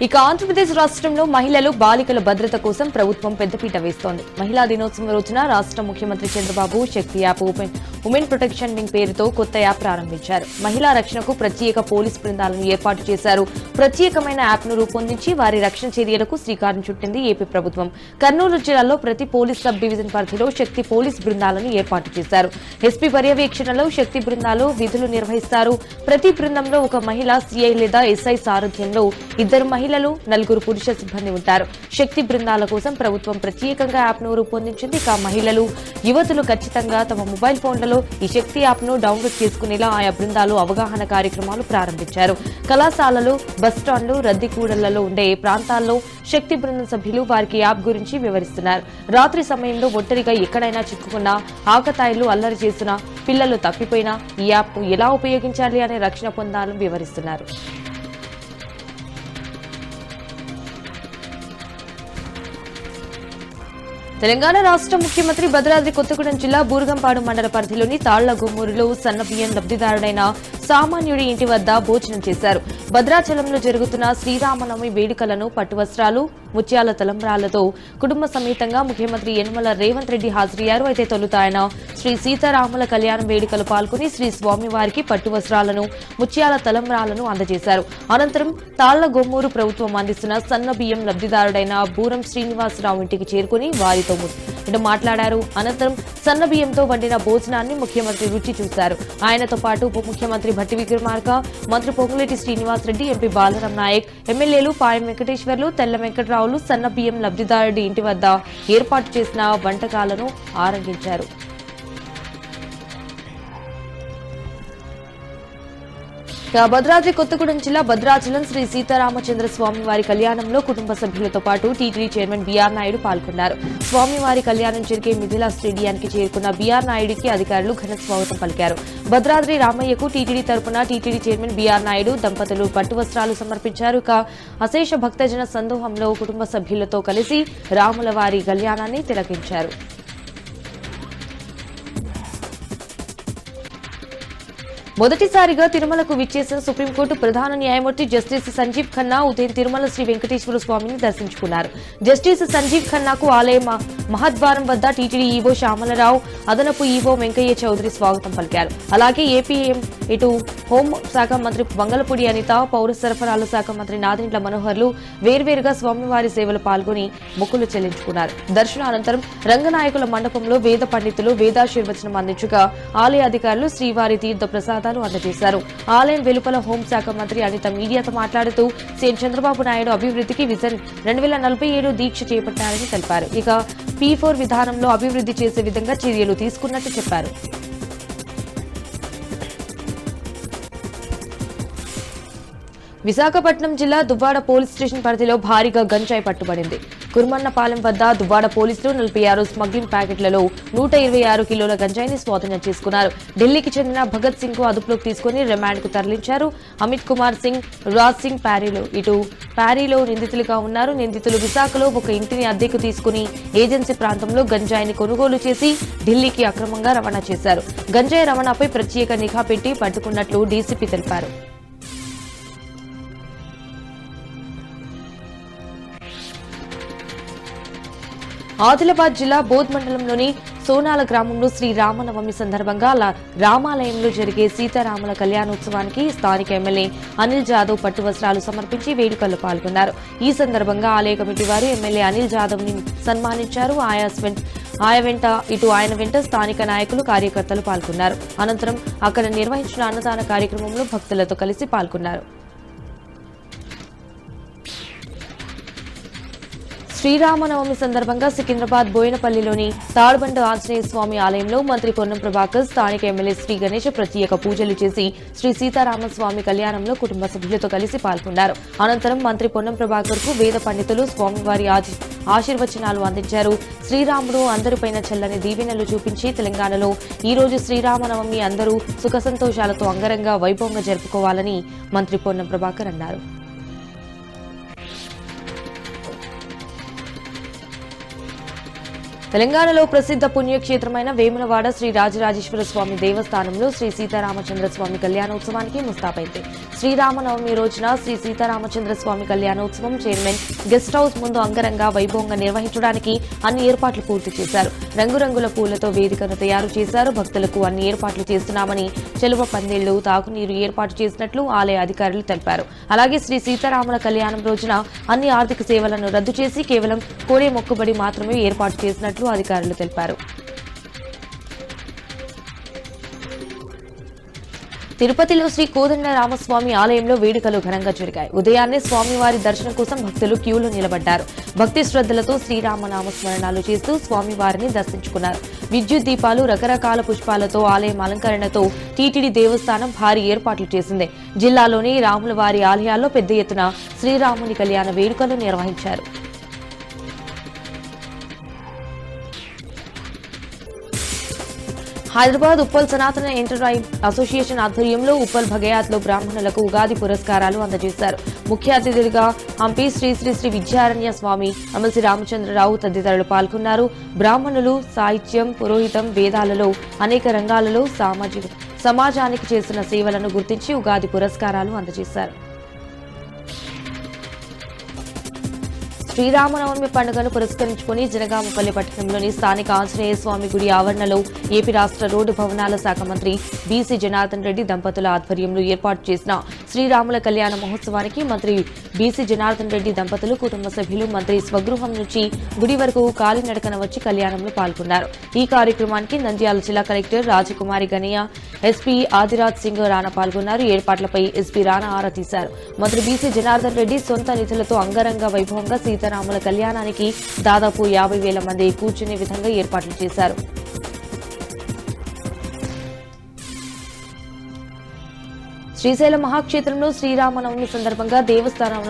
ఇక ఆంధ్రప్రదేశ్ రాష్ట్రంలో మహిళలు బాలికల భద్రత కోసం ప్రభుత్వం పెద్దపీట వేస్తోంది. మహిళా దినోత్సవం రోజున రాష్ట్ర ముఖ్యమంత్రి చంద్రబాబు శక్తి యాప్ ఉమెన్ ప్రొటెక్షన్ వింగ్ పేరుతో కొత్త యాప్ ప్రారంభించారు. మహిళా రక్షణకు ప్రత్యేక పోలీస్ బృందాలను ఏర్పాటు చేశారు. ప్రత్యేకమైన యాప్ను రూపొందించి వారి రక్షణ చర్యలకు శ్రీకారం చుట్టింది ఏపీ ప్రభుత్వం. కర్నూలు జిల్లాలో ప్రతి పోలీస్ సబ్ డివిజన్ పరిధిలో శక్తి పోలీస్ బృందాలను ఏర్పాటు చేశారు. ఎస్పీ పర్యవేక్షణలో శక్తి బృందాలు విధులు నిర్వహిస్తారు. ప్రతి బృందంలో ఒక మహిళ సిఐ లేదా ఎస్ఐ సారథ్యంలో 2 మహిళలు 4 పురుష సిబ్బంది ఉంటారు. శక్తి బృందాల కోసం ప్రభుత్వం ప్రత్యేకంగా యాప్ను రూపొందించింది. ఇక మహిళలు యువతులు ఖచ్చితంగా తమ మొబైల్ ఫోన్లలో ఈ శక్తి యాప్ను డౌన్లోడ్ చేసుకునేలా ఆయా బృందాలు అవగాహన కార్యక్రమాలు ప్రారంభించారు. కళాశాలలు, బస్టాండ్లు, రద్దీ కూడళ్లలో ఉండే ప్రాంతాల్లో శక్తి బృందం సభ్యులు వారికి యాప్ గురించి వివరిస్తున్నారు. రాత్రి సమయంలో ఒంటరిగా ఎక్కడైనా చిక్కుకున్నా, ఆకతాయిలు అల్లరి చేసినా, పిల్లలు తప్పిపోయినా ఈ యాప్ను ఎలా ఉపయోగించాలి అనే రక్షణ పొందాలని వివరిస్తున్నారు. తెలంగాణ రాష్ట్ర ముఖ్యమంత్రి భద్రాద్రి కొత్తగూడెం జిల్లా బూర్గంపాడు మండల పరిధిలోని తాళ్లగొమ్మూరులో సన్నబియ్యం లబ్ధిదారుడైన సామాన్యుడి ఇంటి వద్ద భోజనం చేశారు. భద్రాచలంలో జరుగుతున్న శ్రీరామనవమి వేడుకలను పట్టువస్త్రాలు, ముత్యాల తలంబ్రాలతో కుటుంబ సమేతంగా ముఖ్యమంత్రి యనమల రేవంత్ రెడ్డి హాజరయ్యారు. అయితే తొలుత ఆయన శ్రీ సీతారాముల కళ్యాణం వేడుకలు పాల్గొని శ్రీ స్వామివారికి పట్టువస్త్రాలను, ముత్యాల తలంబ్రాలను అందజేశారు. అనంతరం తాళ్లగొమ్మూరు ప్రభుత్వం అందిస్తున్న సన్నబియ్యం లబ్ధిదారుడైన బూరం శ్రీనివాసరావు ఇంటికి చేరుకుని వారితో మాట్లాడారు. అనంతరం సన్నబియ్యంతో వండిన భోజనాన్ని ముఖ్యమంత్రి రుచి చూశారు. ఆయనతో పాటు ఉప ముఖ్యమంత్రి భట్టి విక్రమార్క, మంత్రి పొంగులేటి శ్రీనివాసరెడ్డి, ఎంపీ బాలరాం నాయక్, ఎమ్మెల్యేలు పాయం వెంకటేశ్వర్లు, తెల్ల వెంకట్రావులు సన్నబియ్యం లబ్ధిదారుడి ఇంటి వద్ద ఏర్పాటు చేసిన వంటకాలను ఆరంభించారు. భద్రాద్రి కొత్తగూడెం జిల్లా భద్రాచలం శ్రీ సీతారామచంద్ర స్వామివారి కళ్యాణంలో కుటుంబ సభ్యులతో పాటు టీటీడీ చైర్మన్ బీఆర్ నాయుడు పాల్గొన్నారు. స్వామివారి కళ్యాణం జరిగే మిథిలా స్టేడియానికి చేరుకున్న బీఆర్ నాయుడికి అధికారులు ఘన స్వాగతం పలికారు. భద్రాద్రి రామయ్యకు టీటీడీ తరపున టీటీడీ చైర్మన్ బీఆర్ నాయుడు దంపతులు పట్టు వస్త్రాలు సమర్పించారు. అశేష భక్తజన సందోహంలో కుటుంబ సభ్యులతో కలిసి రాముల వారి కళ్యాణాన్ని తిలకించారు. మొదటిసారిగా తిరుమలకు విచ్చేసిన సుప్రీంకోర్టు ప్రధాన న్యాయమూర్తి జస్టిస్ సంజీవ్ ఖన్నా ఉదయం తిరుమల శ్రీ వెంకటేశ్వర స్వామిని దర్శించుకున్నారు. జస్టిస్ సంజీవ్ ఖన్నాకు ఆలయ మహద్వారం వద్ద టీటీడీ ఈవో శ్యామలరావు, అదనపు ఈవో వెంకయ్య చౌదరి స్వాగతం పలికారు. అలాగే ఏపీఎం ఇటు హోం శాఖ మంత్రి వంగలపూడి అనిత, పౌర సరఫరాల శాఖ మంత్రి నాదెండ్ల మనోహర్లు వేర్వేరుగా స్వామివారి సేవలు పాల్గొని మొక్కులు చెల్లించుకున్నారు. దర్శనానంతరం రంగనాయకుల మండపంలో వేద పండితులు వేదాశీర్వచనం అందించగా ఆలయ అధికారులు శ్రీవారి తీర్థ ప్రసాదాలు అందజేశారు. ఆలయం వెలుపల హోంశాఖ మంత్రి అనిత మీడియాతో మాట్లాడుతూ సీఎం చంద్రబాబు నాయుడు అభివృద్ధికి విజన్ 2047 దీక్ష చేపట్టారని తెలిపారు. ఇక P4 విధానంలో అభివృద్ధి చేసే విధంగా చర్యలు తీసుకున్నట్టు చెప్పారు. విశాఖపట్నం జిల్లా దువ్వాడ పోలీస్ స్టేషన్ పరిధిలో భారీగా గంజాయి పట్టుబడింది. కుర్మన్నపాలెం వద్ద దువ్వాడ పోలీసులు 46 స్మగ్లింగ్ ప్యాకెట్లలో 126 కిలోల గంజాయిని స్వాధీనం చేసుకున్నారు. ఢిల్లీకి చెందిన భగత్ సింగ్ కు అదుపులోకి తీసుకుని రిమాండ్ కు తరలించారు. అమిత్ కుమార్ సింగ్, రాజ్ సింగ్ ప్యారీలో నిందితులుగా ఉన్నారు. నిందితులు విశాఖలో ఒక ఇంటిని అద్దెకు తీసుకుని ఏజెన్సీ ప్రాంతంలో గంజాయిని కొనుగోలు చేసి ఢిల్లీకి అక్రమంగా రవాణా చేశారు. గంజాయి రవాణాపై ప్రత్యేక నిఘా పెట్టి పట్టుకున్నట్లు డీసీపీ తెలిపారు. ఆదిలాబాద్ జిల్లా బోధ్ మండలంలోని సోనాల గ్రామంలో శ్రీ రామనవమి సందర్భంగా రామాలయంలో జరిగే సీతారాముల కళ్యాణోత్సవానికి స్థానిక ఎమ్మెల్యే అనిల్ జాదవ్ పట్టు వస్త్రాలు సమర్పించి వేడుకల్లో పాల్గొన్నారు. ఈ సందర్భంగా ఆలయ కమిటీ వారు ఎమ్మెల్యే అనిల్ జాదవ్ ని సన్మానించారు. ఆయన వెంట స్థానిక నాయకులు, కార్యకర్తలు పాల్గొన్నారు. అనంతరం అక్కడ నిర్వహించిన అన్నదాన కార్యక్రమంలో భక్తులతో కలిసి పాల్గొన్నారు. శ్రీరామనవమి సందర్భంగా సికింద్రాబాద్ బోయినపల్లిలోని తాళ్బండ ఆంజనేయ స్వామి ఆలయంలో మంత్రి పొన్నం ప్రభాకర్, స్థానిక ఎమ్మెల్యే శ్రీ గణేష్ ప్రత్యేక పూజలు చేసి శ్రీ సీతారామస్వామి కళ్యాణంలో కుటుంబ సభ్యులతో కలిసి పాల్గొన్నారు. అనంతరం మంత్రి పొన్నం ప్రభాకర్ కు వేద పండితులు స్వామివారి ఆశీర్వచనాలు అందించారు. శ్రీరాముడు అందరిపైన చల్లని దీవెనలు చూపించి తెలంగాణలో ఈ రోజు శ్రీరామనవమి అందరూ సుఖ సంతోషాలతో అంగరంగ వైభవంగా జరుపుకోవాలని మంత్రి పొన్నం ప్రభాకర్ అన్నారు. తెలంగాణలో ప్రసిద్ధ పుణ్యక్షేత్రమైన వేములవాడ శ్రీ రాజరాజేశ్వర స్వామి దేవస్థానంలో శ్రీ సీతారామచంద్ర స్వామి కళ్యాణోత్సవానికి ముస్తాబైంది. శ్రీరామనవమి రోజున శ్రీ సీతారామచంద్ర స్వామి కళ్యాణోత్సవం చైర్మన్ గెస్ట్ హౌస్ ముందు అంగరంగ వైభవంగా నిర్వహించడానికి అన్ని ఏర్పాట్లు పూర్తి చేశారు. రంగురంగుల పూలతో వేదికను తయారు చేశారు. భక్తులకు అన్ని ఏర్పాట్లు చేస్తున్నామని, చెలువ పందిళ్లు, తాగునీరు ఏర్పాటు చేసినట్లు ఆలయ అధికారులు తెలిపారు. అలాగే శ్రీ సీతారాముల కళ్యాణం రోజున అన్ని ఆర్థిక సేవలను రద్దు చేసి కేవలం కోడే మొక్కుబడి మాత్రమే ఏర్పాటు చేసినట్లు అధికారులు తెలిపారు. తిరుపతిలో శ్రీ కోదండరామస్వామి ఆలయంలో వేడుకలు ఘనంగా జరిగాయి. ఉదయాన్నే స్వామివారి దర్శనం కోసం భక్తులు క్యూలో నిలబడ్డారు. భక్తి శ్రద్ధలతో శ్రీరామనామస్మరణాలు చేస్తూ స్వామివారిని దర్శించుకున్నారు. విద్యుత్ దీపాలు, రకరకాల పుష్పాలతో ఆలయం అలంకరణతో టీటీడీ దేవస్థానం భారీ ఏర్పాట్లు చేసింది. జిల్లాలోని రాములవారి ఆలయాల్లో పెద్ద ఎత్తున శ్రీరాముని కళ్యాణ వేడుకలు నిర్వహించారు. హైదరాబాద్ ఉప్పల్ సనాతన ఎంటర్ప్రైజ్ అసోసియేషన్ ఆధ్వర్యంలో ఉప్పల్ భగయాత్లో బ్రాహ్మణులకు ఉగాది పురస్కారాలు అందజేశారు. ముఖ్య అతిథులుగా హంపి శ్రీ శ్రీ శ్రీ విద్యారణ్య స్వామి, ఎమ్మెల్సీ రామచంద్రరావు తదితరులు పాల్గొన్నారు. బ్రాహ్మణులు సాహిత్యం, పురోహితం, వేదాలలో అనేక రంగాలలో సమాజానికి చేసిన సేవలను గుర్తించి ఉగాది పురస్కారాలు అందజేశారు. శ్రీరామనవమి పండుగను పురస్కరించుకుని జనగామపల్లి పట్టణంలోని స్థానిక ఆంజనేయ స్వామి గుడి ఆవరణలో ఏపీ రాష్ట్ర రోడ్డు భవనాల శాఖ మంత్రి బీసీ జనార్దన్ రెడ్డి దంపతుల ఆధ్వర్యంలో ఏర్పాటు చేసిన శ్రీరాముల కళ్యాణ మహోత్సవానికి మంత్రి బీసీ జనార్దన్ రెడ్డి దంపతులు, కుటుంబ సభ్యులు మంత్రి స్వగృహం నుంచి గుడి వరకు కాలినడకన వచ్చి కళ్యాణంలో పాల్గొన్నారు. ఈ కార్యక్రమానికి నంద్యాల జిల్లా కలెక్టర్ రాజకుమారి గనియ, ఎస్పీ ఆదిరాజ్ సింగ్ రాణా పాల్గొన్నారు. ఏర్పాట్లపై ఎస్పీ రాణా ఆరా తీశారు. మంత్రి బీసీ జనార్దన్ రెడ్డి సొంత నిధులతో అంగరంగ వైభవంగా సీతారాముల కళ్యాణానికి దాదాపు 50,000 మంది కూర్చునే విధంగా ఏర్పాట్లు చేశారు. శ్రీశైలం మహాక్షేత్రంలో శ్రీరామనవమి సందర్భంగా దేవస్థానం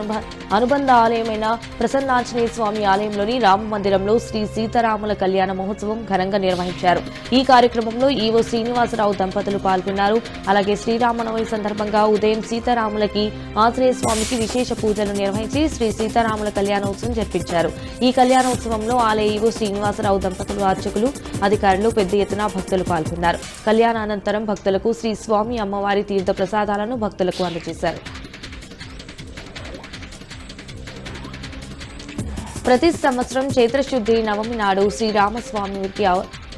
అనుబంధ ఆలయమైన ప్రసన్నాంజనేయ స్వామి ఆలయంలోని రామ మందిరంలో శ్రీ సీతారాముల కళ్యాణ మహోత్సవం ఘనంగా నిర్వహించారు. ఈ కార్యక్రమంలో ఈవో శ్రీనివాసరావు దంపతులు పాల్గొన్నారు. అలాగే శ్రీరామనవమి సందర్భంగా ఉదయం సీతారాములకి, ఆంజనేయ స్వామికి విశేష పూజలు నిర్వహించి శ్రీ సీతారాముల కళ్యాణోత్సవం జరిపించారు. ఈ కళ్యాణోత్సవంలో ఆలయ ఈవో శ్రీనివాసరావు దంపతులు, అర్చకులు, అధికారులు పెద్ద ఎత్తున భక్తులు పాల్గొన్నారు. కళ్యాణానంతరం భక్తులకు శ్రీ స్వామి అమ్మవారి తీర్థ ప్రసాదాలను భక్తులకు అందజేశారు. ప్రతి సంవత్సరం చైత్రశుద్ధి నవమి నాడు శ్రీరామస్వామికి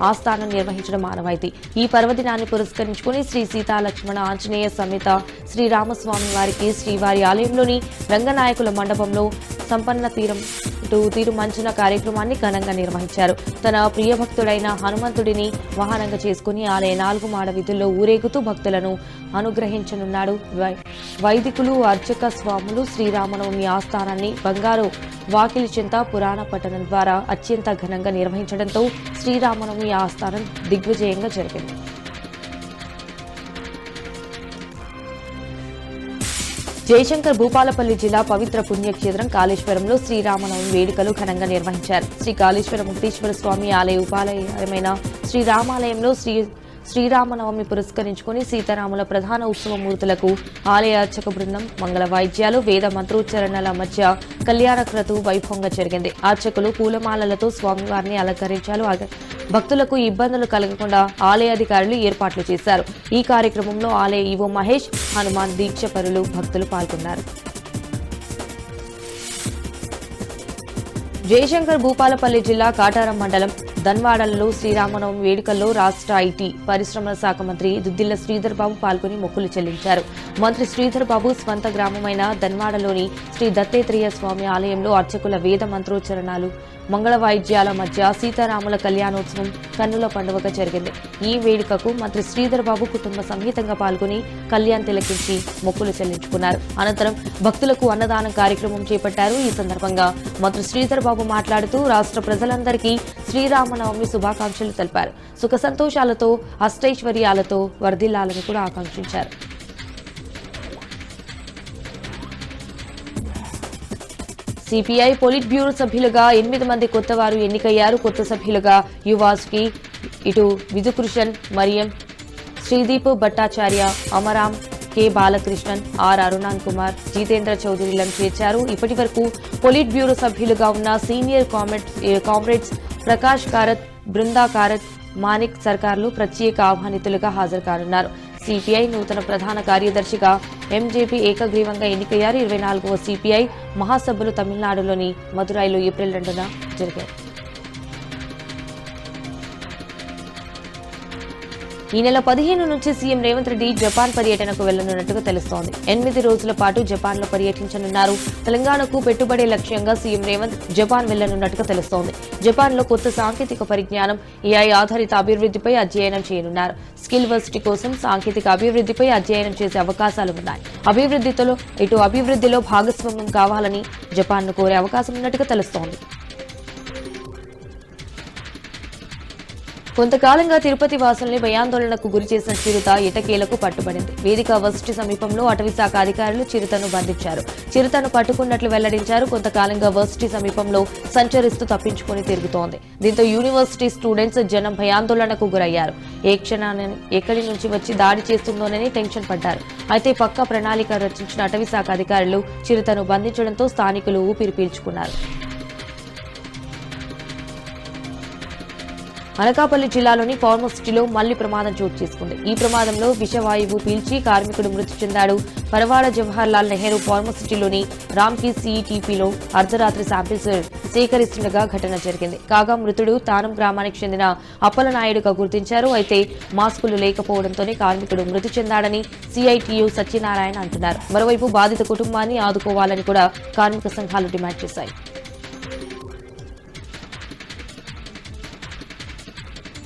ఆస్థానం నిర్వహించడం ఆనవాయితీ. ఈ పర్వదినాన్ని పురస్కరించుకుని శ్రీ సీతా లక్ష్మణ ఆంజనేయ సమేత శ్రీరామస్వామి వారికి శ్రీవారి ఆలయంలోని రంగనాయకుల మండపంలో సంపన్న తీరుమంచన కార్యక్రమాన్ని ఘనంగా నిర్వహించారు. తన ప్రియభక్తుడైన హనుమంతుడిని వాహనంగా చేసుకుని ఆలయ 4 మాడ వీధుల్లో ఊరేగుతూ భక్తులను అనుగ్రహించనున్నాడు. వైదికులు, అర్చక స్వాములు శ్రీరామనవమి ఆస్థానాన్ని బంగారు వాకిలి చెంత పురాణ పట్టణం ద్వారా అత్యంత ఘనంగా నిర్వహించడంతో శ్రీరామనవమి ఆస్థానం దిగ్విజయంగా జరిగింది. జయశంకర్ భూపాలపల్లి జిల్లా పవిత్ర పుణ్యక్షేత్రం కాళేశ్వరంలో శ్రీరామనవమి వేడుకలు ఘనంగా నిర్వహించారు. శ్రీ కాళేశ్వర ముక్తేశ్వర స్వామి ఆలయ ఉపాలయమైన శ్రీరామాలయంలో శ్రీరామనవమి పురస్కరించుకుని సీతారాముల ప్రధాన ఉత్సవమూర్తులకు ఆలయ అర్చక బృందం మంగళ వాయిద్యాలు, వేద మంత్రోచ్చరణల మధ్య కళ్యాణ క్రతువు వైభవంగా జరిగింది. అర్చకులు పూలమాలలతో స్వామివారిని అలంకరించారు. భక్తులకు ఇబ్బందులు కలగకుండా ఆలయ అధికారులు ఏర్పాట్లు చేశారు. ఈ కార్యక్రమంలో ఆలయ ఈవో మహేష్, హనుమాన్ దీక్షపరులు, భక్తులు పాల్గొన్నారు. జయశంకర్ భూపాలపల్లి జిల్లా కాటారం మండలం ధన్వాడలలో శ్రీరామనవమి వేడుకల్లో రాష్ట్ర ఐటీ, పరిశ్రమల శాఖ మంత్రి దుద్దిళ్ల శ్రీధర్ బాబు పాల్గొని మొక్కులు చెల్లించారు. మంత్రి శ్రీధర్ బాబు స్వంత గ్రామమైన ధన్వాడలోని శ్రీ దత్తాత్రేయ స్వామి ఆలయంలో అర్చకుల వేద మంత్రోచ్చరణాలు, మంగళ వాయిద్యాల మధ్య సీతారాముల కళ్యాణోత్సవం కన్నుల పండుగగా జరిగింది. ఈ వేడుకకు మంత్రి శ్రీధర్ బాబు కుటుంబ సమేతంగా పాల్గొని కళ్యాణ్ తిలకించి మొక్కులు చెల్లించుకున్నారు. అనంతరం భక్తులకు అన్నదానం కార్యక్రమం చేపట్టారు. ఈ సందర్భంగా మంత్రి శ్రీధర్ బాబు మాట్లాడుతూ రాష్ట్ర ప్రజలందరికీ శ్రీరామనవమి శుభాకాంక్షలు తెలిపారు. సుఖ సంతోషాలతో, అష్టైశ్వర్యాలతో వర్ధిల్లాలని కూడా ఆకాంక్షించారు. సిపిఐ పొలిట్ బ్యూరో సభ్యులుగా 8 మంది కొత్తవారు ఎన్నికయ్యారు. కొత్త సభ్యులుగా యువాస్కి, ఇటు విజుకృషన్, మరియం, శ్రీదీప్ భట్టాచార్య, అమరాం, కె బాలకృష్ణన్, ఆర్ అరుణాన్ కుమార్, జితేంద్ర చౌదరిలను చేర్చారు. ఇప్పటి వరకు పొలిట్ బ్యూరో సభ్యులుగా ఉన్న సీనియర్ కామ్రేడ్స్ ప్రకాష్ కారత్, బృందా కారత్, మానిక్ సర్కార్లు ప్రత్యేక ఆహ్వానితులుగా హాజరు కానున్నారు. సిపిఐ నూతన ప్రధాన కార్యదర్శిగా ఎంజేపీ ఏకగ్రీవంగా ఎన్నికయ్యారు. 24వ సిపిఐ మహాసభలు తమిళనాడులోని మదురైలో ఏప్రిల్ 2న జరిగాయి. ఈ నెల 15 నుంచి సీఎం రేవంత్ రెడ్డి జపాన్ పర్యటనకు వెళ్లనున్నట్టుగా తెలుస్తోంది. 8 రోజుల పాటు జపాన్ లో పర్యటించనున్నారు. తెలంగాణకు పెట్టుబడే లక్ష్యంగా సీఎం రేవంత్ జపాన్ వెళ్లనున్నట్టుగా తెలుస్తోంది. జపాన్ లో కొత్త సాంకేతిక పరిజ్ఞానం, ఏఐ ఆధారిత అభివృద్ధిపై అధ్యయనం చేయనున్నారు. స్కిల్ వర్సిటీ కోసం సాంకేతిక అభివృద్ధిపై అధ్యయనం చేసే అవకాశాలు ఉన్నాయి. అభివృద్ధిలో భాగస్వామ్యం కావాలని జపాన్ ను కోరే అవకాశం ఉన్నట్టుగా తెలుస్తోంది. కొంతకాలంగా తిరుపతి వాసుల్ని భయాందోళనకు గురి చేసిన చిరుత ఎటకేలకు పట్టుబడింది. వేదిక వర్సిటీ సమీపంలో అటవీశాఖ అధికారులు చిరుతను బంధించారు. చిరుతను పట్టుకున్నట్లు వెల్లడించారు. కొంతకాలంగా వర్సిటీ సమీపంలో సంచరిస్తూ తప్పించుకుని తిరుగుతోంది. దీంతో యూనివర్సిటీ స్టూడెంట్స్ జనం భయాందోళనకు గురయ్యారు. ఏ క్షణాన్ని ఎక్కడి నుంచి వచ్చి దాడి చేస్తుందోనని టెన్షన్ పడ్డారు. అయితే పక్కా ప్రణాళిక రచించిన అటవీశాఖ అధికారులు చిరుతను బంధించడంతో స్థానికులు ఊపిరి పీల్చుకున్నారు. అనకాపల్లి జిల్లాలోని ఫార్మసిటీలో మళ్లీ ప్రమాదం చోటు చేసుకుంది. ఈ ప్రమాదంలో విషవాయువు పీల్చి కార్మికుడు మృతి చెందాడు. పరవాడ జవహర్లాల్ నెహ్రూ ఫార్మసిటీలోని రామ్కీ సిఈటీపీలో అర్ధరాత్రి శాంపిల్స్ సేకరిస్తుండగా ఘటన జరిగింది. కాగా మృతుడు తానం గ్రామానికి చెందిన అప్పలనాయుడుగా గుర్తించారు. అయితే మాస్కులు లేకపోవడంతోనే కార్మికుడు మృతి చెందాడని సిఐటియు సత్యనారాయణ అంటున్నారు. మరోవైపు బాధిత కుటుంబాన్ని ఆదుకోవాలని కూడా కార్మిక సంఘాలు డిమాండ్ చేశాయి.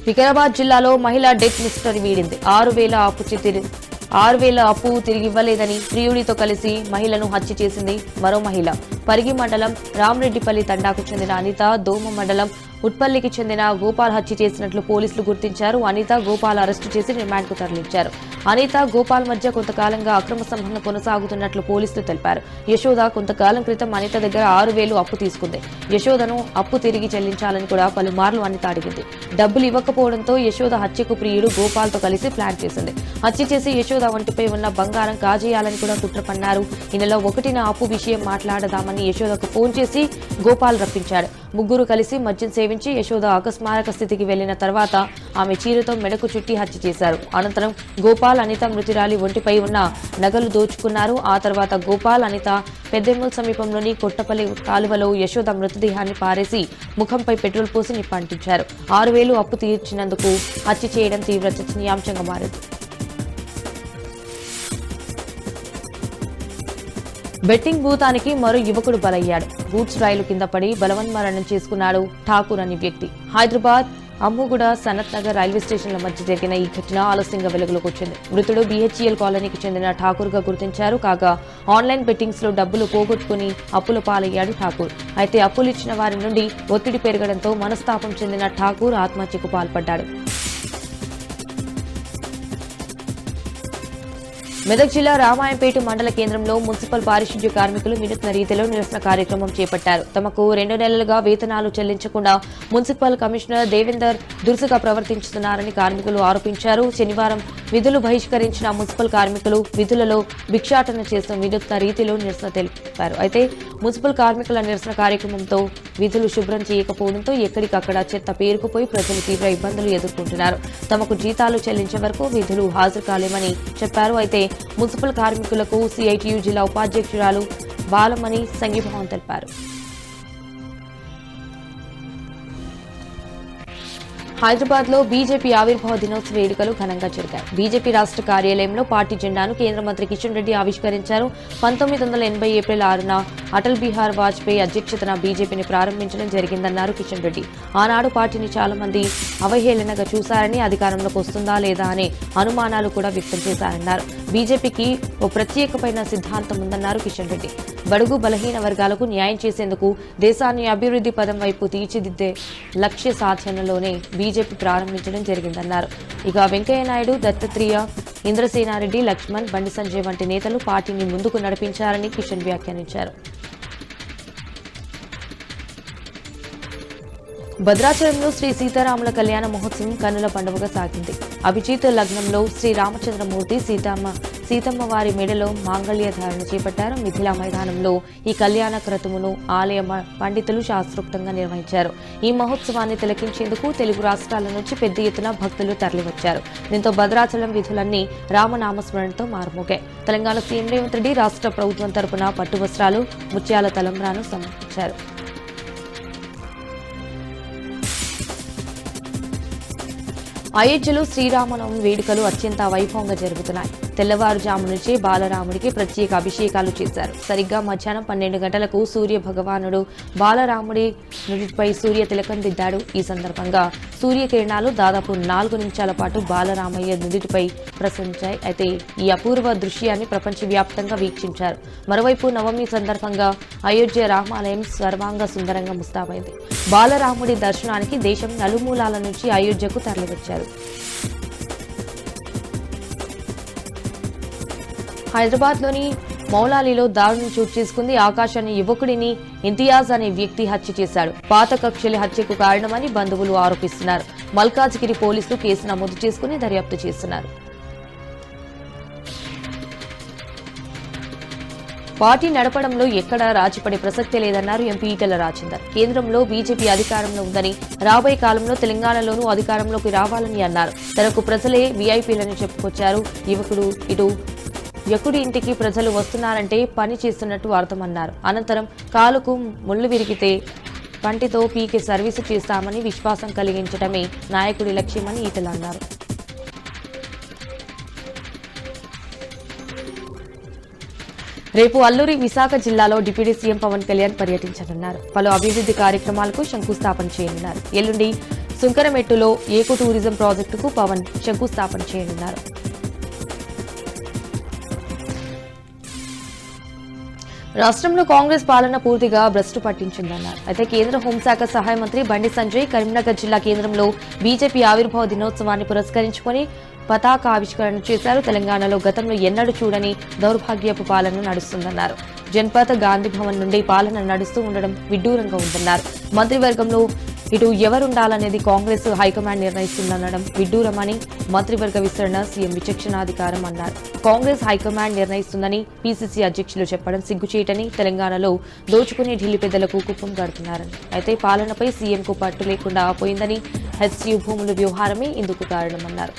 వికారాబాద్ జిల్లాలో మహిళ డెత్ మిస్టరీ వీడింది. 6,000 అప్పు తిరిగివ్వలేదని ప్రియుడితో కలిసి మహిళను హత్య చేసింది మరో మహిళ. పరిగి మండలం రామరెడ్డిపల్లి తండాకు చెందిన అనిత, దోమ మండలం ఉట్పల్లికి చెందిన గోపాల్ హత్య చేసినట్లు పోలీసులు గుర్తించారు. అనిత, గోపాల్ అరెస్టు చేసి రిమాండ్కు తరలించారు. అనిత, గోపాల్ మధ్య కొంతకాలంగా అక్రమ సంబంధం కొనసాగుతున్నట్లు పోలీసులు తెలిపారు. యశోద కొంతకాలం క్రితం అనిత దగ్గర 6,000 అప్పు తీసుకుంది. యశోదను అప్పు తిరిగి చెల్లించాలని కూడా పలుమార్లు అనిత అడిగింది. డబ్బులు ఇవ్వకపోవడంతో యశోద హత్యకు ప్రియుడు గోపాల్తో కలిసి ప్లాన్ చేసింది. హత్య చేసి యశోద వంటిపై ఉన్న బంగారం కాజేయాలని కూడా కుట్ర పన్నారు. ఈ నెల 1న అప్పు విషయం మాట్లాడదామని యశోదకు ఫోన్ చేసి గోపాల్ రప్పించాడు. ముగ్గురు కలిసి మద్యం సేవించి యశోద అకస్మారక స్థితికి వెళ్లిన తర్వాత ఆమె చీరతో మెడకు చుట్టి హత్య చేశారు. అనంతరం గోపాల్, అనిత మృతురాలి ఒంటిపై ఉన్న నగలు దోచుకున్నారు. ఆ తర్వాత గోపాల్, అనిత పెద్దెమ్మల సమీపంలోని కొట్టపల్లి కాలువలో యశోద మృతదేహాన్ని పారేసి ముఖంపై పెట్రోల్ పోసి నిప్పంటించారు. 6,000 అప్పు తీర్చినందుకు హత్య చేయడం తీవ్ర చర్చనీయాంశంగా మారింది. బెట్టింగ్ భూతానికి మరో యువకుడు బలయ్యాడు. గూడ్స్ రైలు కింద పడి బలవన్మరణం చేసుకున్నాడు ఠాకూర్ అనే వ్యక్తి. హైదరాబాద్ అమ్ముగూడ, సనత్ నగర్ రైల్వే స్టేషన్ల మధ్య జరిగిన ఈ ఘటన ఆలస్యంగా వెలుగులోకి వచ్చింది. మృతుడు బీహెచ్ఈఎల్ కాలనీకి చెందిన ఠాకూర్ గా గుర్తించారు. కాగా ఆన్లైన్ బెట్టింగ్స్ లో డబ్బులు పోగొట్టుకుని అప్పుల పాలయ్యాడు ఠాకూర్. అయితే అప్పులు ఇచ్చిన వారి నుండి ఒత్తిడి పెరగడంతో మనస్తాపం చెందిన ఠాకూర్ ఆత్మహత్యకు పాల్పడ్డాడు. మెదక్ జిల్లా రామాయంపేట మండల కేంద్రంలో మున్సిపల్ పారిశుద్ధ్య కార్మికులు వినూత్న రీతిలో నిరసన కార్యక్రమం చేపట్టారు. తమకు 2 నెలలుగా వేతనాలు చెల్లించకుండా మున్సిపల్ కమిషనర్ దేవేందర్ దురుసుగా ప్రవర్తించుతున్నారని కార్మికులు ఆరోపించారు. శనివారం విధులు బహిష్కరించిన మున్సిపల్ కార్మికులు విధులలో భిక్షాటన చేస్తూ వినూత్న రీతిలో నిరసన తెలిపారు. అయితే మున్సిపల్ కార్మికుల నిరసన కార్యక్రమంతో విధులు శుభ్రం చేయకపోవడంతో ఎక్కడికక్కడ చెత్త పేరుకుపోయి ప్రజలు తీవ్ర ఇబ్బందులు ఎదుర్కొంటున్నారు. తమకు జీతాలు చెల్లించే వరకు విధులు హాజరు కాలేమని చెప్పారు. అయితే మున్సిపల్ కార్మికులకు సిఐటియు జిల్లా ఉపాధ్యక్షురాలు బాలమణి సంఘీభావం తెలిపారు. హైదరాబాద్ లో బీజేపీ ఆవిర్భావ దినోత్సవ వేడుకలు ఘనంగా జరిగాయి. బీజేపీ రాష్ట్ర కార్యాలయంలో పార్టీ జెండాను కేంద్ర మంత్రి కిషన్ రెడ్డి ఆవిష్కరించారు. 1980 ఏప్రిల్ 6న అటల్ బిహారీ వాజ్పేయి అధ్యక్షతన బీజేపీని ప్రారంభించడం జరిగిందన్నారు కిషన్ రెడ్డి. ఆనాడు పార్టీని చాలా మంది అవహేళనగా చూశారని, అధికారంలోకి వస్తుందా లేదా అనే అనుమానాలు కూడా వ్యక్తం చేశారన్నారు. బీజేపీకి ఓ ప్రత్యేకమైన సిద్ధాంతం ఉందన్నారు కిషన్ రెడ్డి. బడుగు బలహీన వర్గాలకు న్యాయం చేసేందుకు దేశాన్ని అభివృద్ధి పదం వైపు తీర్చిదిద్దే లక్ష్య సాధనలోనే బీజేపీ ప్రారంభించడం జరిగిందన్నారు. ఇక వెంకయ్యనాయుడు, దత్తాత్రేయ, ఇంద్రసేనారెడ్డి, లక్ష్మణ్, బండి సంజయ్ వంటి నేతలు పార్టీని ముందుకు నడిపించారని కిషన్ వ్యాఖ్యానించారు. భద్రాచలంలో శ్రీ సీతారాముల కళ్యాణ మహోత్సవం కన్నుల పండుగగా సాగింది. అభిజిత్ లగ్నంలో శ్రీ రామచంద్రమూర్తి, సీతమ్మ వారి మెడలో మాంగళ్య ధారణ చేపట్టారు. మిథిలా మైదానంలో ఈ కళ్యాణ క్రతువును ఆలయ పండితులు శాస్త్రోక్తంగా నిర్వహించారు. ఈ మహోత్సవాన్ని తిలకించేందుకు తెలుగు రాష్ట్రాల నుంచి పెద్ద ఎత్తున భక్తులు తరలివచ్చారు. దీంతో భద్రాచలం వీధులన్నీ రామనామస్మరణతో మారుమోగాయి. తెలంగాణ సీఎం రేవంత్ రెడ్డి రాష్ట్ర ప్రభుత్వం తరపున పట్టు వస్త్రాలు, ముత్యాల తలంబ్రాను సమర్పించారు. అయోధ్యలో శ్రీరామనవమి వేడుకలు అత్యంత వైభవంగా జరుగుతున్నాయి. తెల్లవారుజాము నుంచే బాలరాముడికి ప్రత్యేక అభిషేకాలు చేశారు. సరిగ్గా మధ్యాహ్నం 12 గంటలకు సూర్య భగవానుడు బాలరాముడి నుడిపై సూర్య తిలకం దిద్దాడు. ఈ సందర్భంగా సూర్యకిరణాలు దాదాపు 4 నిమిషాల పాటు బాలరామయ్య నుడిపై ప్రసరించాయి. అయితే ఈ అపూర్వ దృశ్యాన్ని ప్రపంచవ్యాప్తంగా వీక్షించారు. మరోవైపు నవమి సందర్భంగా అయోధ్య రామాలయం సర్వాంగ సుందరంగా ముస్తాబైంది. బాలరాముడి దర్శనానికి దేశం నలుమూలాల నుంచి అయోధ్యకు తరలివచ్చారు. హైదరాబాద్లోని మౌలాలీలో దారుణం చోటు చేసుకుంది. ఆకాశాన్ని యువకుడిని ఇంతియాజ్ అనే వ్యక్తి హత్య చేశాడు. పాత కక్షల హత్యకు కారణమని బంధువులు ఆరోపిస్తున్నారు. మల్కాజ్గిరి పోలీసులు కేసు నమోదు చేసుకుని దర్యాప్తు చేస్తున్నారు. పార్టీ నడపడంలో ఎక్కడా రాజీపడే ప్రసక్తే లేదన్నారు ఎంపీ ఈటెల రాజేందర్. కేంద్రంలో బీజేపీ అధికారంలో ఉందని, రాబోయే కాలంలో తెలంగాణలోనూ అధికారంలోకి రావాలని అన్నారు. తనకు ప్రజలే వీఐపీలని చెప్పుకొచ్చారు. యువకుడి ఇంటికి ప్రజలు వస్తున్నారంటే పని చేస్తున్నట్టు అర్థమన్నారు. అనంతరం కాలుకు ముళ్ళు విరిగితే పంటితో పీకే సర్వీసు చేస్తామని విశ్వాసం కలిగించడమే నాయకుడి లక్ష్యమని ఈటెల అన్నారు. రేపు అల్లూరి విశాఖ జిల్లాలో డిప్యూటీ సీఎం పవన్ కళ్యాణ్ పర్యటించనున్నారు. పలు అభివృద్ధి కార్యక్రమాలకు శంకుస్థాపన చేయనున్నారు. ఎల్లుండి సుంకరమెట్టులో ఏకో టూరిజం ప్రాజెక్టుకు పవన్ శంకుస్థాపన చేయనున్నారు. రాష్ట్రంలో కాంగ్రెస్ పాలన పూర్తిగా భ్రష్టు పట్టించిందన్నారు. అయితే కేంద్ర హోంశాఖ సహాయ మంత్రి బండి సంజయ్ కరీంనగర్ జిల్లా కేంద్రంలో బీజేపీ ఆవిర్భావ దినోత్సవాన్ని పురస్కరించుకుని పతాక ఆవిష్కరణ చేశారు. తెలంగాణలో గతంలో ఎన్నడూ చూడని దౌర్భాగ్యపు పాలన నడుస్తుందన్నారు. జన్పథ్ గాంధీ భవన్ నుండి పాలన నడుస్తూ ఉండడం విడ్డూరంగా ఉందన్నారు. మంత్రివర్గంలో ఇటు ఎవరుండాలనేది కాంగ్రెస్ హైకమాండ్ నిర్ణయిస్తుందనడం విడ్డూరమని, మంత్రివర్గ విస్తరణ సీఎం విచక్షణాధికారం అన్నారు. కాంగ్రెస్ హైకమాండ్ నిర్ణయిస్తుందని పీసీసీ అధ్యక్షులు చెప్పడం సిగ్గుచేటని, తెలంగాణలో దోచుకుని ఢిల్లీ పెద్దలకు కుప్పం గడుతున్నారని, అయితే పాలనపై సీఎంకు పట్టు లేకుండా పోయిందని, హెచ్యూ భూముల వ్యవహారమే ఇందుకు కారణమన్నారు.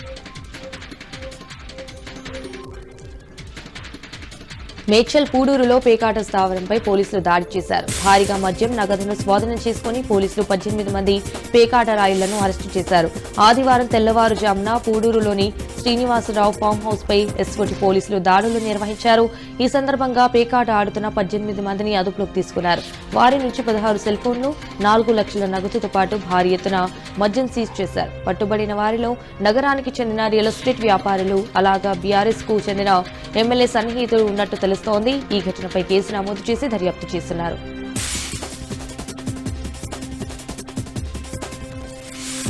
మేడ్చల్ పూడూరులో పేకాట స్థావరంపై పోలీసులు దాడి చేశారు. భారీగా మద్యం, నగదును స్వాధీనం చేసుకుని పోలీసులు 18 మంది పేకాట రాయుళ్లను అరెస్టు చేశారు. ఆదివారం తెల్లవారుజామున పూడూరులోని శ్రీనివాసరావు ఫామ్ హౌస్ పై ఎస్ఓటీ పోలీసులు దాడులు నిర్వహించారు. ఈ సందర్భంగా పేకాట ఆడుతున్న 18 మందిని అదుపులోకి తీసుకున్నారు. వారి నుంచి 16 సెల్ ఫోన్లు, 4 లక్షల నగదుతో పాటు భారీ ఎత్తున మద్యం సీజ్ చేశారు. పట్టుబడిన వారిలో నగరానికి చెందిన రియల్ ఎస్టేట్ వ్యాపారులు, అలాగా బీఆర్ఎస్ కు చెందిన ఎమ్మెల్యే సన్నిహితులు ఉన్నట్టు తెలుస్తోంది. ఈ ఘటనపై కేసు నమోదు చేసి దర్యాప్తు చేస్తున్నారు.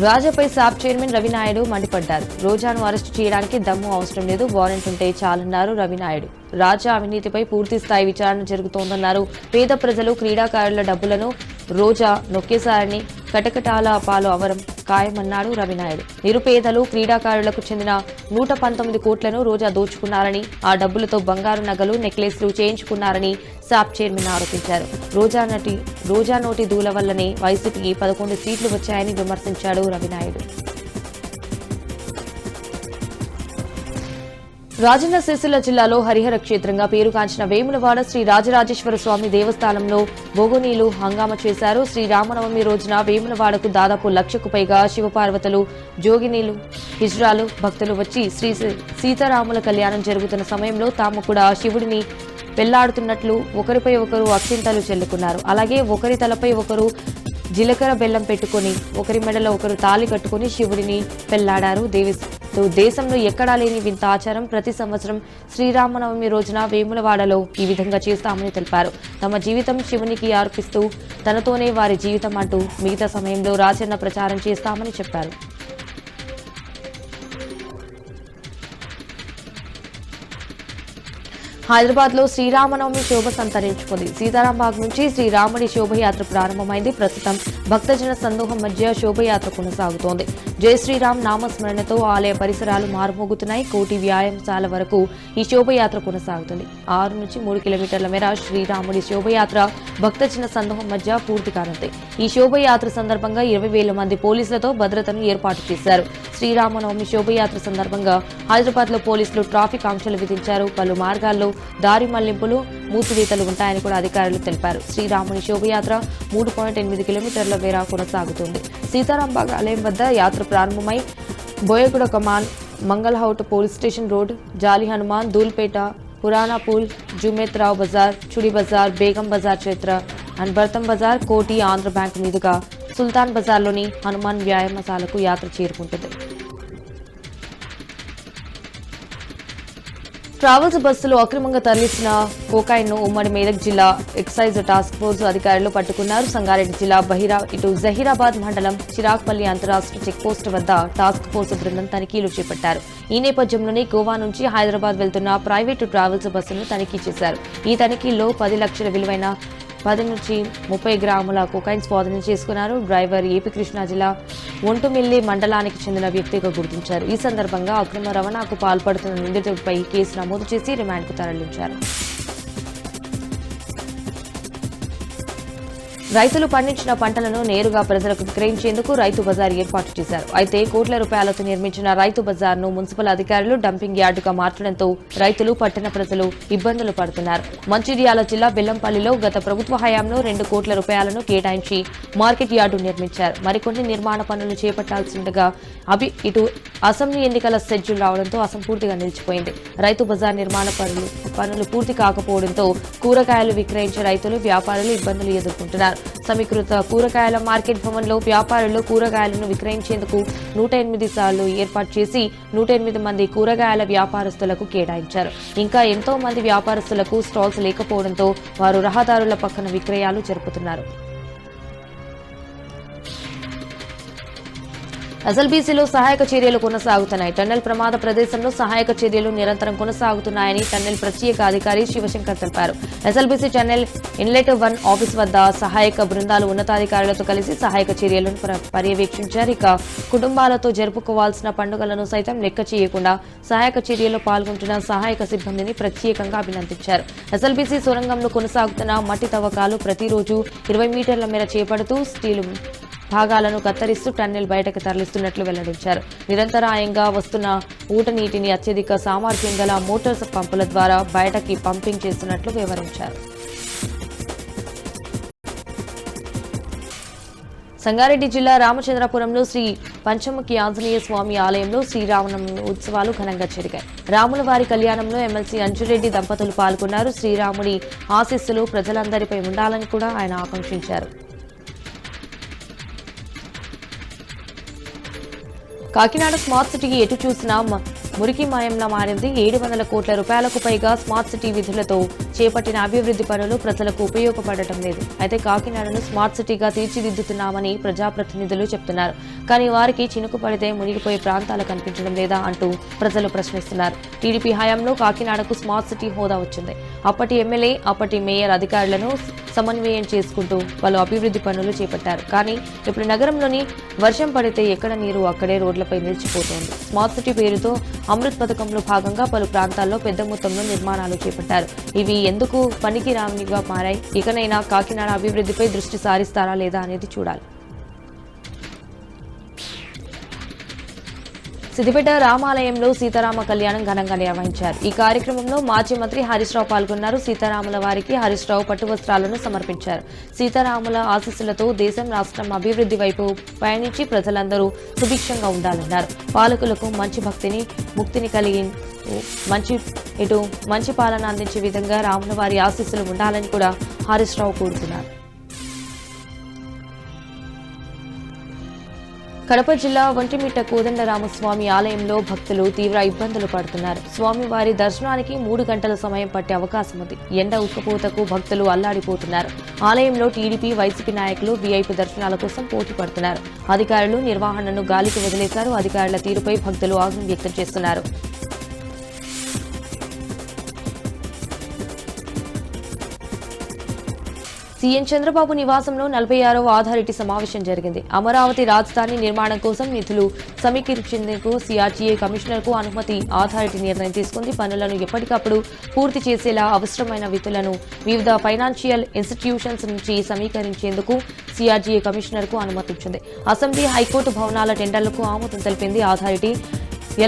రాజాపై సాబ్ చైర్మన్ రవినాయుడు మండిపడ్డారు. రోజాను అరెస్టు చేయడానికి దమ్ము అవసరం లేదు, వారెంట్ ఉంటే చాలన్నారు రవినాయుడు. రాజా అవినీతిపై పూర్తి స్థాయి విచారణ జరుగుతోందన్నారు. పేద ప్రజలు, క్రీడాకారుల డబ్బులను రోజా నొక్కేశారని, కటకటాల పాలు అవరం ఖాయమన్నాడు రవినాయుడు. నిరుపేదలు, క్రీడాకారులకు చెందిన 119 కోట్లను రోజా దోచుకున్నారని, ఆ డబ్బులతో బంగారు నగలు, నెక్లెస్లు చేయించుకున్నారని సాబ్ చైర్మన్ ఆరోపించారు. రోజా నోటి దూల వల్లనే వైసీపీకి 11 సీట్లు వచ్చాయని విమర్శించాడు రవినాయుడు. రాజన్న సిరిసిల్ల జిల్లాలో హరిహర క్షేత్రంగా పేరుగాంచిన వేములవాడ శ్రీ రాజరాజేశ్వర స్వామి దేవస్థానంలో బోగోనీలు హంగామా చేశారు. శ్రీరామనవమి రోజున వేములవాడకు దాదాపు 1,00,000కు పైగా శివపార్వతులు, జోగినీలు, హిజ్రాలు భక్తులు వచ్చి శ్రీ సీతారాముల కళ్యాణం జరుగుతున్న సమయంలో తాము కూడా శివుడిని పెళ్లాడుతున్నట్లు ఒకరిపై ఒకరు అక్షింతలు చెల్లుకున్నారు. అలాగే ఒకరి తలపై ఒకరు జీలకర్ర బెల్లం పెట్టుకుని, ఒకరి మెడలో ఒకరు తాళి కట్టుకుని శివుడిని పెళ్లాడారు. దేశంలో ఎక్కడా లేని వింత ఆచారం ప్రతి సంవత్సరం శ్రీరామనవమి రోజున వేములవాడలో ఈ విధంగా చేస్తామని తెలిపారు. తమ జీవితం శివునికి అర్పిస్తూ తనతోనే వారి జీవితం అంటూ మిగతా సమయంలో రాజన్న ప్రచారం చేస్తామని చెప్పారు. హైదరాబాద్ లో శ్రీరామనవమి శోభ సంతరించుకుంది. సీతారాంబాగ్ నుంచి శ్రీరాముడి శోభయాత్ర ప్రారంభమైంది. ప్రస్తుతం భక్తజన సందోహం మధ్య శోభయాత్ర కొనసాగుతోంది. జై శ్రీరామ్ నామస్మరణతో ఆలయ పరిసరాలు మారుమోగుతున్నాయి. కోటి వ్యాయామశాల వరకు ఈ శోభయాత్ర కొనసాగుతుంది. 6 నుంచి 3 కిలోమీటర్ల మేర శ్రీరాముడి శోభయాత్ర భక్తజన సందోహం మధ్య పూర్తి కానుంది. ఈ శోభయాత్ర సందర్భంగా 20,000 మంది పోలీసులతో భద్రతను ఏర్పాటు చేశారు. శ్రీరామనవమి శోభయాత్ర సందర్భంగా హైదరాబాద్ లో పోలీసులు ట్రాఫిక్ ఆంక్షలు విధించారు. పలు మార్గాల్లో దారి మళ్లింపులు మూసివేతలు ఉంటాయని కూడా అధికారులు తెలిపారు. శ్రీరాముని శోభయాత్ర 3.8 కిలోమీటర్ల మేర కొనసాగుతుంది. సీతారాంబాగ్ ఆలయం వద్ద యాత్ర ప్రారంభమై బోయగూడ కమాన్, మంగళహౌట్ పోలీస్ స్టేషన్ రోడ్, జాలి హనుమాన్, ధూల్పేట, పురాణాపూల్, జుమేత్రావు బజార్, చుడి బజార్, బేగం బజార్ చైత్ర అండ్ భర్తం బజార్, కోటి, ఆంధ్ర బ్యాంక్ మీదుగా సుల్తాన్ బజార్లోని హనుమాన్ వ్యాయామశాలకు యాత్ర చేరుకుంటుంది. ట్రావెల్స్ బస్సులు అక్రమంగా తరలిసిన కోకాయిన్ ను ఉమ్మడి మెదక్ జిల్లా ఎక్సైజ్ టాస్క్ ఫోర్స్ అధికారులు పట్టుకున్నారు. సంగారెడ్డి జిల్లా జహీరాబాద్ మండలం చిరాగ్పల్లి అంతరాష్ట్ర చెక్పోస్ట్ వద్ద టాస్క్ ఫోర్స్ బృందం తనిఖీలు చేపట్టారు. ఈ నేపథ్యంలోనే గోవా నుంచి హైదరాబాద్ వెళ్తున్న ప్రైవేటు ట్రావెల్స్ బస్సును తనిఖీ చేశారు. ఈ తనిఖీల్లో 10 లక్షల విలువైన 10 నుంచి 30 గ్రాముల కోకైన్ స్వాధీనం చేసుకున్నారు. డ్రైవర్ ఏపీ కృష్ణా జిల్లా ఒంటుమిల్లి మండలానికి చెందిన వ్యక్తిగా గుర్తించారు. ఈ సందర్భంగా అక్రమ రవాణాకు పాల్పడుతున్న నిందితుడిపై కేసు నమోదు చేసి రిమాండ్కు తరలించారు. రైతులు పండించిన పంటలను నేరుగా ప్రజలకు విక్రయించేందుకు రైతు బజార్ ఏర్పాటు చేశారు. అయితే కోట్ల రూపాయలతో నిర్మించిన రైతు బజార్ను మున్సిపల్ అధికారులు డంపింగ్ యార్డుగా మార్చడంతో రైతులు, పట్టణ ప్రజలు ఇబ్బందులు పడుతున్నారు. మంచిర్యాల జిల్లా బెల్లంపల్లిలో గత ప్రభుత్వ హయాంలో 2 కోట్ల రూపాయలను కేటాయించి మార్కెట్ యార్డు నిర్మించారు. మరికొన్ని నిర్మాణ పనులు చేపట్టాల్సిండగా ఇటు అసెంబ్లీ ఎన్నికల షెడ్యూల్ రావడంతో అసంపూర్తిగా నిలిచిపోయింది. రైతు బజార్ నిర్మాణ పనులు పూర్తి కాకపోవడంతో కూరగాయలు విక్రయించే రైతులు, వ్యాపారులు ఇబ్బందులు ఎదుర్కొంటున్నారు. సమీకృత కూరగాయల మార్కెట్ భవన్లో వ్యాపారులు కూరగాయలను విక్రయించేందుకు 108 సార్లు ఏర్పాటు చేసి 108 మంది కూరగాయల వ్యాపారస్తులకు కేటాయించారు. ఇంకా ఎంతో మంది వ్యాపారస్తులకు స్టాల్స్ లేకపోవడంతో వారు రహదారుల పక్కన విక్రయాలు జరుపుతున్నారు. ఎస్ఎల్బీసీలో సహాయక చర్యలు కొనసాగుతున్నాయి. టన్నెల్ ప్రమాద ప్రదేశంలో సహాయక చర్యలు నిరంతరం కొనసాగుతున్నాయని టన్నెల్ ప్రత్యేక అధికారి శివశంకర్ తెలిపారు. ఎస్ఎల్బీసీ టన్నెల్ ఇన్లెట్ 1 ఆఫీస్ వద్ద సహాయక బృందాలు ఉన్నతాధికారులతో కలిసి సహాయక చర్యలను పర్యవేక్షించారు. ఇక కుటుంబాలతో జరుపుకోవాల్సిన పండుగలను సైతం లెక్క చేయకుండా సహాయక చర్యల్లో పాల్గొంటున్న సహాయక సిబ్బందిని ప్రత్యేకంగా అభినందించారు. ఎస్ఎల్బీసీ సొరంగంలో కొనసాగుతున్న మట్టి తవ్వకాలు ప్రతిరోజు 20 మీటర్ల మేర చేపడుతూ స్టీలు భాగాలను కత్తరిస్తూ టన్నెల్ బయటకు తరలిస్తున్నట్లు వెల్లడించారు. నిరంతరాయంగా వస్తున్న ఊట నీటిని అత్యధిక సామర్థ్యం గల మోటార్స్ పంపుల ద్వారా బయటకి పంపింగ్ చేస్తున్నట్లు వివరించారు. సంగారెడ్డి జిల్లా రామచంద్రపురంలో శ్రీ పంచముఖి ఆంజనేయ స్వామి ఆలయంలో శ్రీరామనవమి ఉత్సవాలు ఘనంగా జరిగాయి. రాముల వారి కళ్యాణంలో ఎమ్మెల్సీ అంజురెడ్డి దంపతులు పాల్గొన్నారు. శ్రీరాముడి ఆశీస్సులు ప్రజలందరిపై ఉండాలని కూడా ఆయన ఆకాంక్షించారు. కాకినాడ స్మార్ట్ సిటీకి ఎటు చూసినా మురికి మాయంలా మారింది. 700 కోట్ల రూపాయలకు పైగా స్మార్ట్ సిటీ విధులతో చేపట్టిన అభివృద్ధి పనులు ప్రజలకు ఉపయోగపడటం లేదు. అయితే కాకినాడను స్మార్ట్ సిటీగా తీర్చిదిద్దుతున్నామని ప్రజాప్రతినిధులు చెప్తున్నారు. కానీ వారికి చినుకు పడితే మునిగిపోయే ప్రాంతాలు కనిపించడం లేదా అంటూ ప్రజలు ప్రశ్నిస్తున్నారు. టీడీపీ హయాంలో కాకినాడకు స్మార్ట్ సిటీ హోదా వచ్చింది. అప్పటి ఎమ్మెల్యే, అప్పటి మేయర్ అధికారులను సమన్వయం చేసుకుంటూ పలు అభివృద్ధి పనులు చేపట్టారు. కానీ ఇప్పుడు నగరంలోని వర్షం పడితే ఎక్కడ నీరు అక్కడే రోడ్లపై నిలిచిపోతోంది. స్మార్ట్ సిటీ పేరుతో అమృత్ పథకంలో భాగంగా పలు ప్రాంతాల్లో పెద్ద మొత్తంలో నిర్మాణాలు చేపట్టారు. ఇవి ఎందుకు పనికిరానివిగా మారాయి? ఇకనైనా కాకినాడ అభివృద్ధిపై దృష్టి సారిస్తారా లేదా అనేది చూడాలి. సిద్దిపేట రామాలయంలో సీతారామ కళ్యాణం ఘనంగా నిర్వహించారు. ఈ కార్యక్రమంలో మాజీ మంత్రి హరీష్ రావు పాల్గొన్నారు. సీతారాముల వారికి హరీష్ రావు పట్టు వస్త్రాలను సమర్పించారు. సీతారాముల ఆశీస్సులతో దేశం, రాష్ట్రం అభివృద్ధి వైపు పయనించి ప్రజలందరూ సుభిక్షంగా ఉండాలన్నారు. పాలకులకు మంచి భక్తిని, ముక్తిని కలిగి మంచి పాలన అందించే విధంగా రాముల వారి ఆశీస్సులు ఉండాలని కూడా హరీష్ రావు కోరుతున్నారు. కడప జిల్లా ఒంటిమిట్ట కోదండరామస్వామి ఆలయంలో భక్తులు తీవ్ర ఇబ్బందులు పడుతున్నారు. స్వామివారి దర్శనానికి 3 గంటల సమయం పట్టే అవకాశం ఉంది. ఎండ ఉక్కపోతకు భక్తులు అల్లాడిపోతున్నారు. ఆలయంలో టీడీపీ, వైసీపీ నాయకులు వీఐపీ దర్శనాల కోసం పోటీ పడుతున్నారు. అధికారులు నిర్వహణను గాలికి వదిలేశారు. అధికారుల తీరుపై భక్తులు ఆగ్రహం వ్యక్తం చేస్తున్నారు. సీఎం చంద్రబాబు నివాసంలో 46వ అథారిటీ సమావేశం జరిగింది. అమరావతి రాజధాని నిర్మాణం కోసం నిధులు సమీకరించేందుకు సిఆర్టీఏ కమిషనర్కు అనుమతి అథారిటీ నిర్ణయం తీసుకుంది. పనులను ఎప్పటికప్పుడు పూర్తి చేసేలా అవసరమైన విధులను వివిధ ఫైనాన్షియల్ ఇన్స్టిట్యూషన్స్ నుంచి సమీకరించేందుకు సిఆర్టీఏ కమిషనర్కు అనుమతించింది. అసెంబ్లీ, హైకోర్టు భవనాల టెండర్లకు ఆమోదం తెలిపింది. అథారిటీ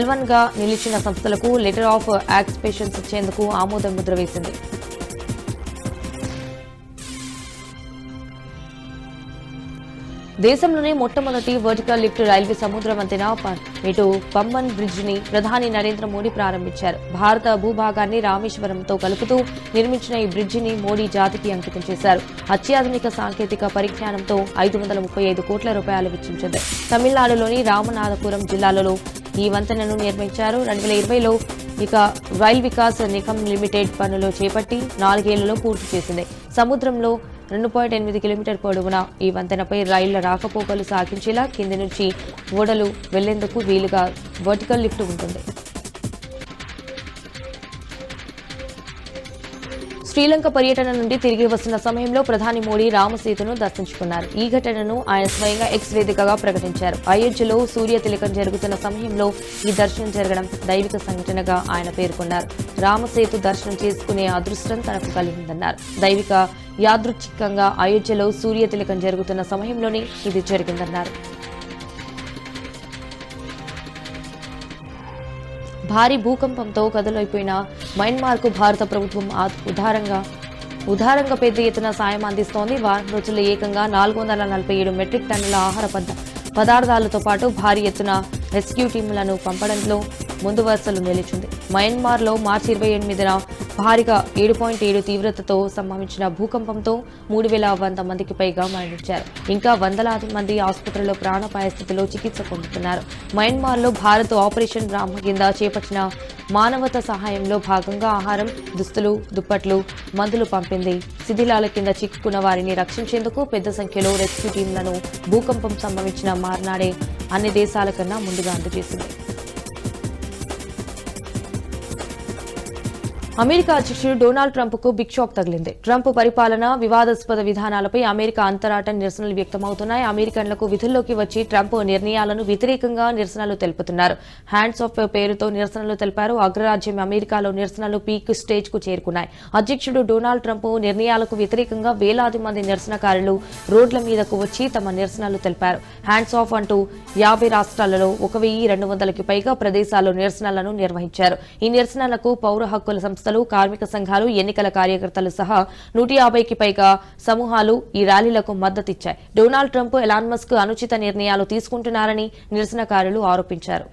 L1 గా నిలిచిన సంస్థలకు లెటర్ ఆఫ్ యాక్స్పేషన్స్ ఇచ్చేందుకు ఆమోదం ముద్ర వేసింది. దేశంలోనే మొట్టమొదటి వర్టికల్ లిఫ్ట్ రైల్వే సముద్ర వంతెన ఇటు పంబన్ బ్రిడ్జ్ ని ప్రధాని నరేంద్ర మోడీ ప్రారంభించారు. భారత భూభాగాన్ని రామేశ్వరంతో కలుపుతూ నిర్మించిన ఈ బ్రిడ్జిని మోడీ జాతికి అంకితం చేశారు. అత్యాధునిక సాంకేతిక పరిజ్ఞానంతో 535 కోట్ల రూపాయలు వెచ్చించింది. తమిళనాడులోని రామనాథపురం జిల్లాలలో ఈ వంతెనను నిర్మించారు. 2020లో ఇక రైల్ వికాస్ నిగమ్ లిమిటెడ్ పనులు చేపట్టి 4 ఏళ్లలో పూర్తి చేసింది. సముద్రంలో 2.8 కిలోమీటర్ పొడవున ఈ వంతెనపై రైళ్ల రాకపోకలు సాగించేలా కింది నుంచి ఓడలు వెళ్లేందుకు వీలుగా వర్టికల్ లిఫ్ట్ ఉంటుంది. శ్రీలంక పర్యటన నుండి తిరిగి వస్తున్న సమయంలో ప్రధాని మోడీ రామసేతును దర్శించుకున్నారు. ఈ ఘటనను ఆయన స్వయంగా ఎక్స్ వేదికగా ప్రకటించారు. అయోధ్యలో సూర్య తిలకం జరుగుతున్న సమయంలో ఈ దర్శనం జరగడం దైవిక సంఘటనగా ఆయన పేర్కొన్నారు. రామసేతు దర్శనం చేసుకునే అదృష్టం తనకు కలిగిందన్నారు. దైవిక యాదృచ్ఛికంగా అయోధ్యలో సూర్య తిలకం జరుగుతున్న సమయంలోనే ఇది జరిగిందన్నారు. భారీ భూకంపంతో కదలైపోయిన మయన్మార్కు భారత ప్రభుత్వం ఉదారంగా పెద్ద ఎత్తున సాయం అందిస్తోంది. వారం రోజుల్లో ఏకంగా 447 మెట్రిక్ టన్నుల ఆహార పదార్థాలతో పాటు భారీ ఎత్తున రెస్క్యూ టీంలను పంపడంలో ముందు వరుసలో నిలిచింది. మయన్మార్లో మార్చి 28న భారీగా 7.7 తీవ్రతతో సంభవించిన భూకంపంతో 3100 మందికి పైగా మరణించారు. ఇంకా వందలాది మంది ఆసుపత్రిలో ప్రాణాపాయ స్థితిలో చికిత్స పొందుతున్నారు. మయన్మార్లో భారత్ ఆపరేషన్ రామ కింద చేపట్టిన మానవతా సహాయంలో భాగంగా ఆహారం, దుస్తులు, దుప్పట్లు, మందులు పంపింది. శిథిలాల కింద చిక్కుకున్న వారిని రక్షించేందుకు పెద్ద సంఖ్యలో రెస్క్యూ టీంలను భూకంపం సంభవించిన మారనాడే అన్ని దేశాల కన్నా ముందుగా అందజేసింది. అమెరికా అధ్యక్షుడు డొనాల్డ్ ట్రంప్ కు బిగ్ షాక్ తగిలింది. ట్రంప్ పరిపాలన, వివాదాస్పద విధానాలపై అమెరికా అంతరాట నిరసనలు వ్యక్తమవుతున్నాయి. అమెరికన్లకు విధుల్లోకి వచ్చి ట్రంప్ నిర్ణయాలను వ్యతిరేకంగా నిరసనలు తెలుపుతున్నారు. హ్యాండ్స్ ఆఫ్ పేరుతో నిరసనలు తెలిపారు. అగ్రరాజ్యం అమెరికాలో నిరసనలు పీక్ స్టేజ్ కు చేరుకున్నాయి. అధ్యక్షుడు డొనాల్డ్ ట్రంప్ నిర్ణయాలకు వ్యతిరేకంగా వేలాది మంది నిరసనకారులు రోడ్ల మీదకు వచ్చి తమ నిరసనలు తెలిపారు. హ్యాండ్స్ ఆఫ్ అంటూ 50 రాష్ట్రాలలో 1200కి పైగా ప్రదేశాల్లో నిరసనలను నిర్వహించారు. ఈ నిరసనలకు పౌర హక్కుల సంస్థలు, కార్మిక సంఘాలు, ఎన్నికల కార్యకర్తలు సహా 150కి పైగా సమూహాలు ఈ ర్యాలీలకు మద్దతిచ్చాయి. డొనాల్డ్ ట్రంప్, ఎలాన్ మస్క్ అనుచిత నిర్ణయాలు తీసుకుంటున్నారని నిరసనకారులు ఆరోపించారు.